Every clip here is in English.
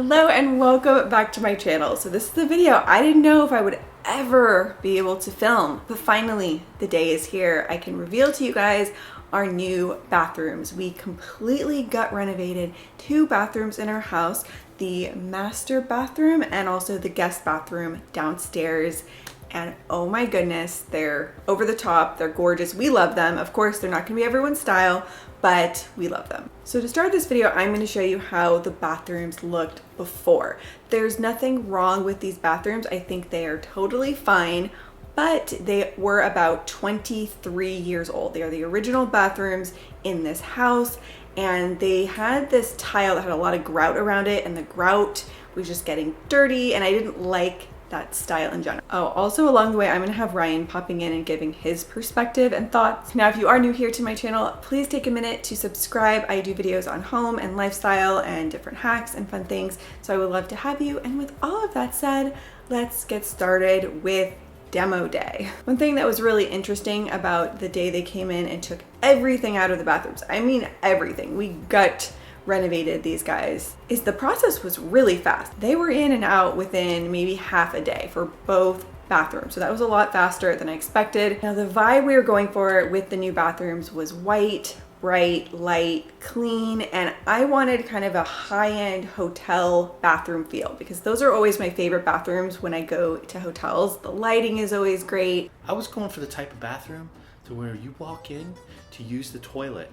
Hello and welcome back to my channel. So this is the video I didn't know if I would ever be able to film, but finally the day is here. I can reveal to you guys our new bathrooms. We completely gut renovated 2 bathrooms in our house, the master bathroom and also the guest bathroom downstairs. And oh my goodness, they're over the top, they're gorgeous. We love them. Of course, they're not gonna be everyone's style, but we love them. So to start this video, I'm gonna show you how the bathrooms looked before. There's nothing wrong with these bathrooms. I think they are totally fine, but they were about 23 years old. They are the original bathrooms in this house, and they had this tile that had a lot of grout around it, and the grout was just getting dirty, and I didn't like that style in general. Oh, also along the way, I'm gonna have Ryan popping in and giving his perspective and thoughts. Now, if you are new here to my channel, please take a minute to subscribe. I do videos on home and lifestyle and different hacks and fun things, so I would love to have you. And with all of that said, let's get started with demo day. One thing that was really interesting about the day they came in and took everything out of the bathrooms, I mean everything, we gut renovated these guys, is the process was really fast. They were in and out within maybe half a day for both bathrooms. So that was a lot faster than I expected. Now the vibe we were going for with the new bathrooms was white, bright, light, clean, and I wanted kind of a high-end hotel bathroom feel because those are always my favorite bathrooms when I go to hotels. The lighting is always great. I was going for the type of bathroom to where you walk in to use the toilet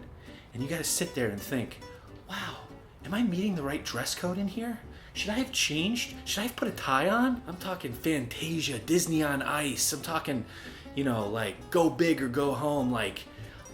and you gotta sit there and think, wow, am I meeting the right dress code in here? Should I have changed? Should I have put a tie on? I'm talking Fantasia, Disney on Ice. I'm talking, like go big or go home. Like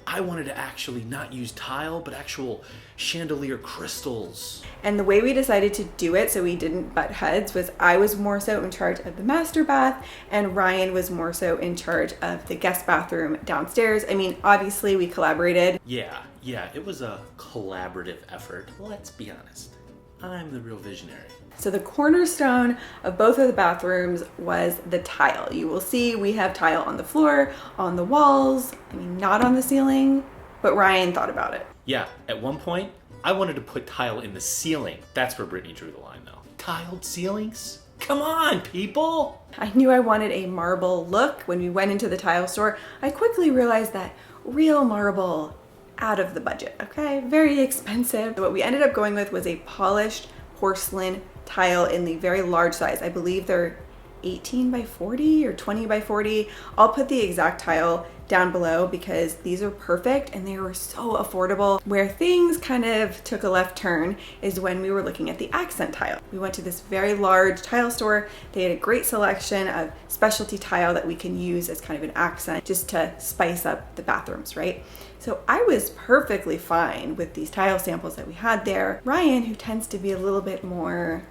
I wanted to actually not use tile, but actual chandelier crystals. And the way we decided to do it so we didn't butt heads was I was more so in charge of the master bath and Ryan was more so in charge of the guest bathroom downstairs. I mean, obviously we collaborated. Yeah, it was a collaborative effort. Let's be honest. I'm the real visionary. So the cornerstone of both of the bathrooms was the tile. You will see we have tile on the floor, on the walls, I mean, not on the ceiling, but Ryan thought about it. Yeah, at one point, I wanted to put tile in the ceiling. That's where Brittany drew the line though. Tiled ceilings? Come on, people! I knew I wanted a marble look. When we went into the tile store, I quickly realized that real marble, out of the budget, okay? Very expensive. What we ended up going with was a polished porcelain tile in the very large size. I believe they're 18 by 40 or 20 by 40. I'll put the exact tile down below because these are perfect and they were so affordable. Where things kind of took a left turn is when we were looking at the accent tile. We went to this very large tile store. They had a great selection of specialty tile that we can use as kind of an accent just to spice up the bathrooms, right? So I was perfectly fine with these tile samples that we had there. Ryan, who tends to be a little bit more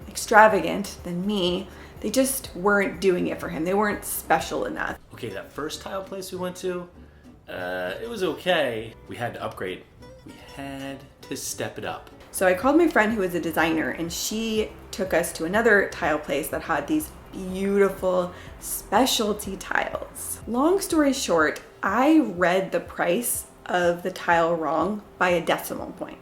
extravagant than me, they just weren't doing it for him. They weren't special enough. Okay, that first tile place we went to, it was okay. We had to upgrade. We had to step it up. So I called my friend who was a designer and she took us to another tile place that had these beautiful specialty tiles. Long story short, I read the price of the tile wrong by a decimal point.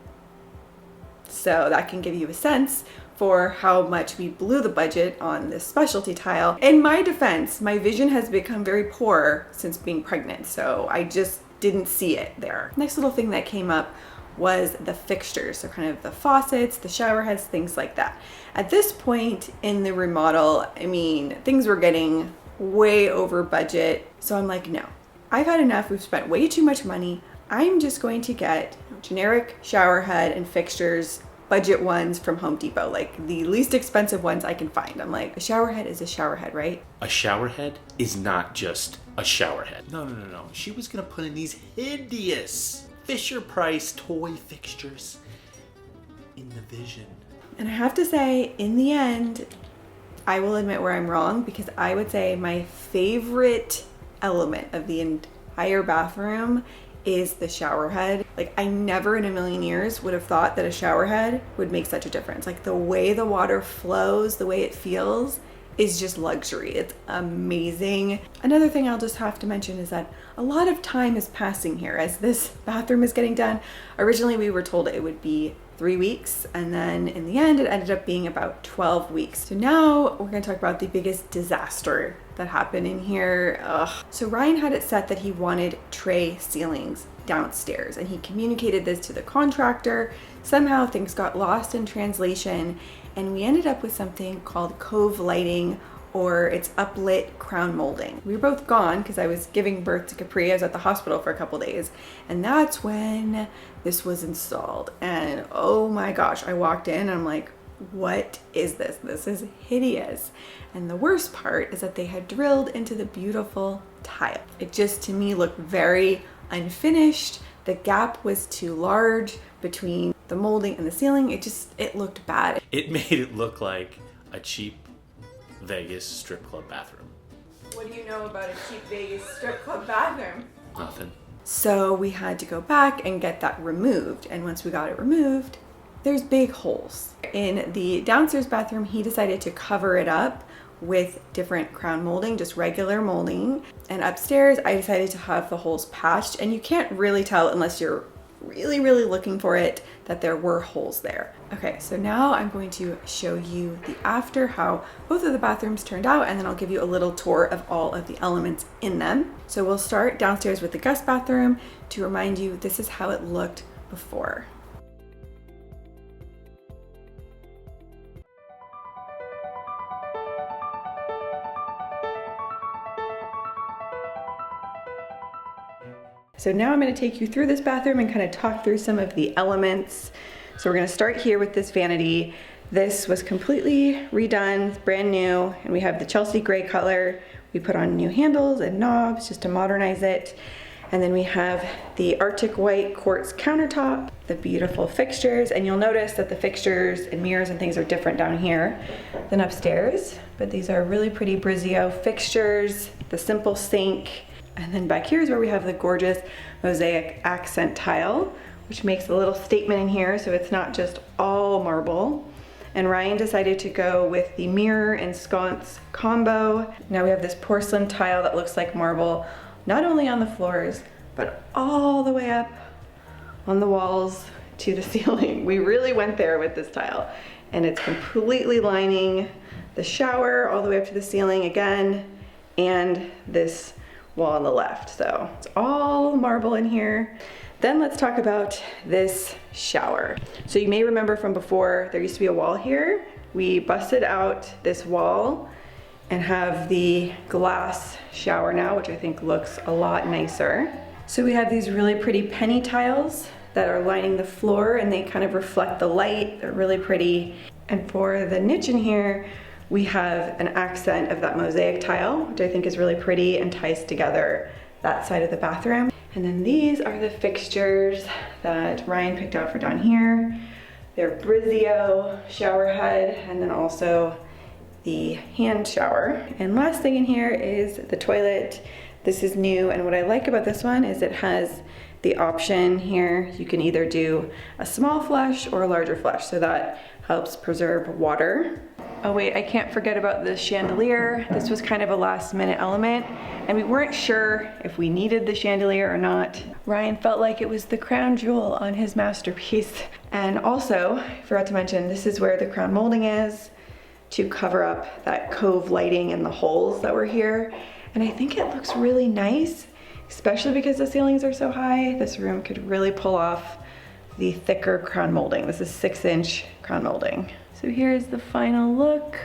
So that can give you a sense for how much we blew the budget on this specialty tile. In my defense, my vision has become very poor since being pregnant, so I just didn't see it there. Next little thing that came up was the fixtures, so kind of the faucets, the shower heads, things like that. At this point in the remodel, I mean, things were getting way over budget, so I'm like, no, I've had enough. We've spent way too much money. I'm just going to get generic shower head and fixtures, budget ones from Home Depot, like the least expensive ones I can find. I'm like, a shower head is a shower head, right? A shower head is not just a shower head. No. She was gonna put in these hideous Fisher Price toy fixtures in the vision. And I have to say, in the end, I will admit where I'm wrong because I would say my favorite element of the entire bathroom is the shower head. Like I never in a million years would have thought that a shower head would make such a difference. Like the way the water flows, the way it feels is just luxury. It's amazing. Another thing I'll just have to mention is that a lot of time is passing here as this bathroom is getting done. Originally we were told it would be 3 weeks, and then in the end it ended up being about 12 weeks. So now we're going to talk about the biggest disaster that happened in here. Ugh. So Ryan had it set that he wanted tray ceilings downstairs, and he communicated this to the contractor. Somehow things got lost in translation, and we ended up with something called cove lighting, or it's uplit crown molding. We were both gone because I was giving birth to Capri. I was at the hospital for a couple days, and that's when this was installed. And oh my gosh, I walked in and I'm like, what is this? This is hideous. And the worst part is that they had drilled into the beautiful tile. It just, to me, looked very unfinished. The gap was too large between the molding and the ceiling. It looked bad. It made it look like a cheap Vegas strip club bathroom. What do you know about a cheap Vegas strip club bathroom? Nothing. So we had to go back and get that removed. And once we got it removed, there's big holes. In the downstairs bathroom, he decided to cover it up with different crown molding, just regular molding. And upstairs, I decided to have the holes patched. And you can't really tell unless you're really, really looking for it that there were holes there. Okay, so now I'm going to show you the after, how both of the bathrooms turned out, and then I'll give you a little tour of all of the elements in them. So we'll start downstairs with the guest bathroom to remind you this is how it looked before. So now I'm going to take you through this bathroom and kind of talk through some of the elements. So we're going to start here with this vanity. This was completely redone, brand new, and we have the Chelsea gray color. We put on new handles and knobs just to modernize it. And then we have the Arctic white quartz countertop, the beautiful fixtures, and you'll notice that the fixtures and mirrors and things are different down here than upstairs, but these are really pretty Brizio fixtures, the simple sink. And then back here is where we have the gorgeous mosaic accent tile, which makes a little statement in here, so it's not just all marble. And Ryan decided to go with the mirror and sconce combo. Now we have this porcelain tile that looks like marble, not only on the floors, but all the way up on the walls to the ceiling. We really went there with this tile, and it's completely lining the shower all the way up to the ceiling again, and this wall on the left. So it's all marble in here. Then let's talk about this shower. So you may remember from before, there used to be a wall here. We busted out this wall and have the glass shower now, which I think looks a lot nicer. So we have these really pretty penny tiles that are lining the floor, and they kind of reflect the light. They're really pretty. And for the niche in here, we have an accent of that mosaic tile, which I think is really pretty and ties together that side of the bathroom. And then these are the fixtures that Ryan picked out for down here. They're Brizio shower head, and then also the hand shower. And last thing in here is the toilet. This is new, and what I like about this one is it has the option here. You can either do a small flush or a larger flush, so that helps preserve water. Oh wait, I can't forget about the chandelier. This was kind of a last minute element, and we weren't sure if we needed the chandelier or not. Ryan felt like it was the crown jewel on his masterpiece. And also, I forgot to mention, this is where the crown molding is to cover up that cove lighting and the holes that were here. And I think it looks really nice, especially because the ceilings are so high. This room could really pull off the thicker crown molding. This is 6-inch crown molding. So here's the final look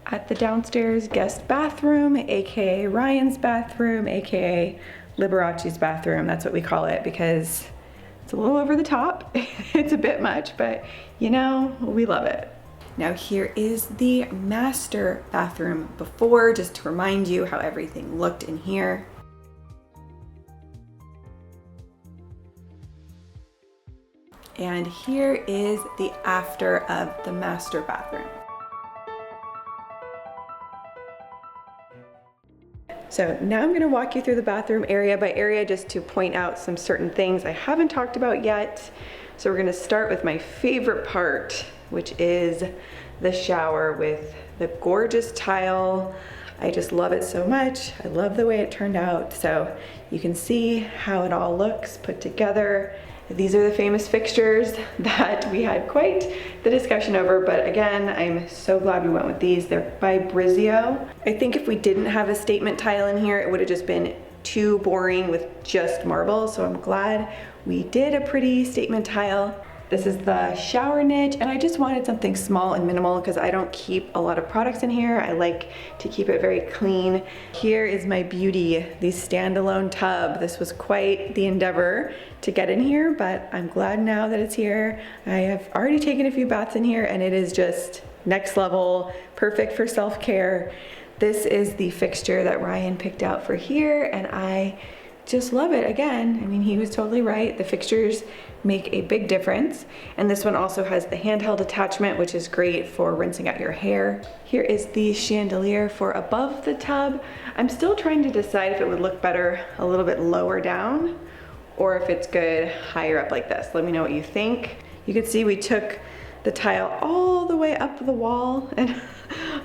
at the downstairs guest bathroom, AKA Ryan's bathroom, AKA Liberace's bathroom. That's what we call it because it's a little over the top. It's a bit much, but you know, we love it. Now here is the master bathroom before, just to remind you how everything looked in here. And here is the after of the master bathroom. So now I'm gonna walk you through the bathroom area by area just to point out some certain things I haven't talked about yet. So we're gonna start with my favorite part, which is the shower with the gorgeous tile. I just love it so much. I love the way it turned out. So you can see how it all looks put together. These are the famous fixtures that we had quite the discussion over, but again, I'm so glad we went with these. They're by Brizio. I think if we didn't have a statement tile in here, it would have just been too boring with just marble, so I'm glad we did a pretty statement tile. This is the shower niche, and I just wanted something small and minimal because I don't keep a lot of products in here. I like to keep it very clean. Here is my beauty, the standalone tub. This was quite the endeavor to get in here, but I'm glad now that it's here. I have already taken a few baths in here, and it is just next level, perfect for self-care. This is the fixture that Ryan picked out for here, and I just love it. Again, I mean, he was totally right. The fixtures make a big difference. And this one also has the handheld attachment, which is great for rinsing out your hair. Here is the chandelier for above the tub. I'm still trying to decide if it would look better a little bit lower down or if it's good higher up like this. Let me know what you think. You can see we took the tile all the way up the wall and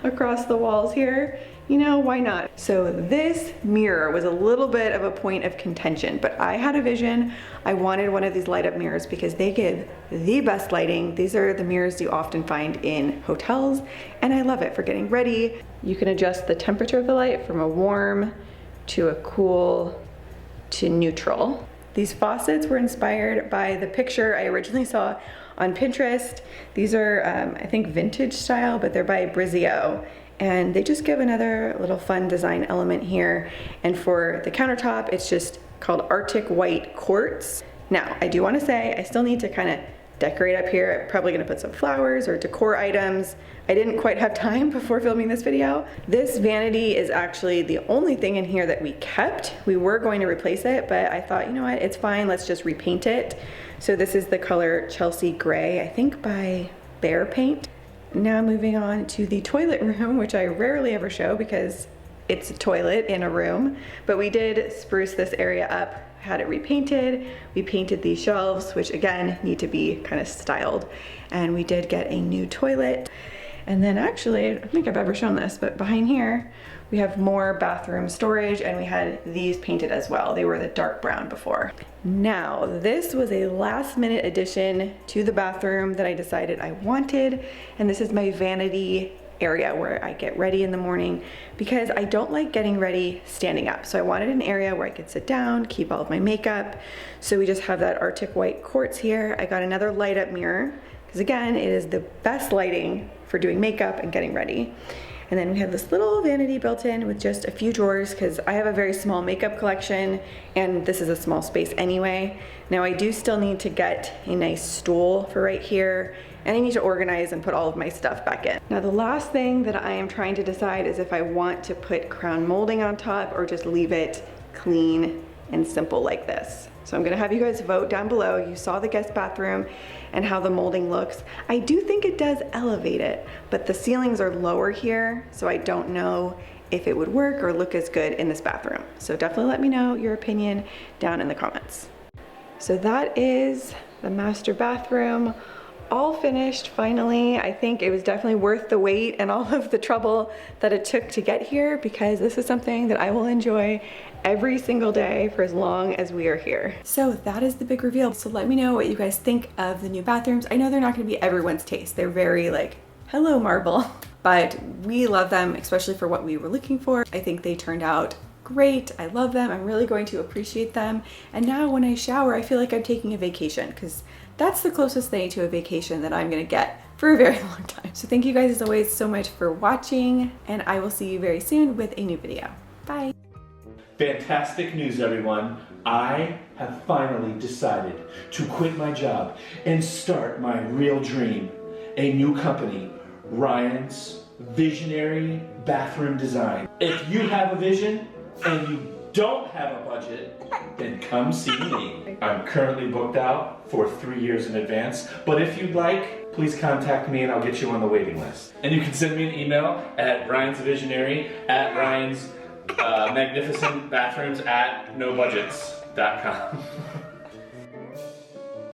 across the walls here. You know, why not? So this mirror was a little bit of a point of contention, but I had a vision. I wanted one of these light up mirrors because they give the best lighting. These are the mirrors you often find in hotels, and I love it for getting ready. You can adjust the temperature of the light from a warm to a cool to neutral. These faucets were inspired by the picture I originally saw on Pinterest. These are, I think, vintage style, but they're by Brizio. And they just give another little fun design element here. And for the countertop, it's just called Arctic White Quartz. Now, I do want to say I still need to kind of decorate up here. I'm probably going to put some flowers or decor items. I didn't quite have time before filming this video. This vanity is actually the only thing in here that we kept. We were going to replace it, but I thought, you know what, it's fine. Let's just repaint it. So this is the color Chelsea Gray, I think by Bear Paint. Now moving on to the toilet room, which I rarely ever show because it's a toilet in a room, but we did spruce this area up, had it repainted. We painted these shelves, which again need to be kind of styled, and we did get a new toilet. And then actually, I don't think I've ever shown this, but behind here, we have more bathroom storage, and we had these painted as well. They were the dark brown before. Now, this was a last minute addition to the bathroom that I decided I wanted, and this is my vanity area where I get ready in the morning because I don't like getting ready standing up. So I wanted an area where I could sit down, keep all of my makeup. So we just have that Arctic White Quartz here. I got another light up mirror because again, it is the best lighting for doing makeup and getting ready. And then we have this little vanity built in with just a few drawers because I have a very small makeup collection and this is a small space anyway. Now I do still need to get a nice stool for right here, and I need to organize and put all of my stuff back in. Now the last thing that I am trying to decide is if I want to put crown molding on top or just leave it clean and simple like this. So I'm gonna have you guys vote down below. You saw the guest bathroom and how the molding looks. I do think it does elevate it, but the ceilings are lower here, so I don't know if it would work or look as good in this bathroom. So definitely let me know your opinion down in the comments. So that is the master bathroom, all finished finally. I think it was definitely worth the wait and all of the trouble that it took to get here because this is something that I will enjoy every single day for as long as we are here. So that is the big reveal. So let me know what you guys think of the new bathrooms. I know they're not gonna be everyone's taste. They're very like, hello marble, but we love them, especially for what we were looking for. I think they turned out great. I love them. I'm really going to appreciate them. And now when I shower, I feel like I'm taking a vacation because that's the closest thing to a vacation that I'm gonna get for a very long time. So thank you guys as always so much for watching, and I will see you very soon with a new video. Bye. Fantastic news, everyone. I have finally decided to quit my job and start my real dream, a new company, Ryan's Visionary Bathroom Design. If you have a vision and you don't have a budget, then come see me. I'm currently booked out for 3 years in advance, but if you'd like, please contact me and I'll get you on the waiting list. And you can send me an email at ryans@magnificentbathrooms@nobudgets.com.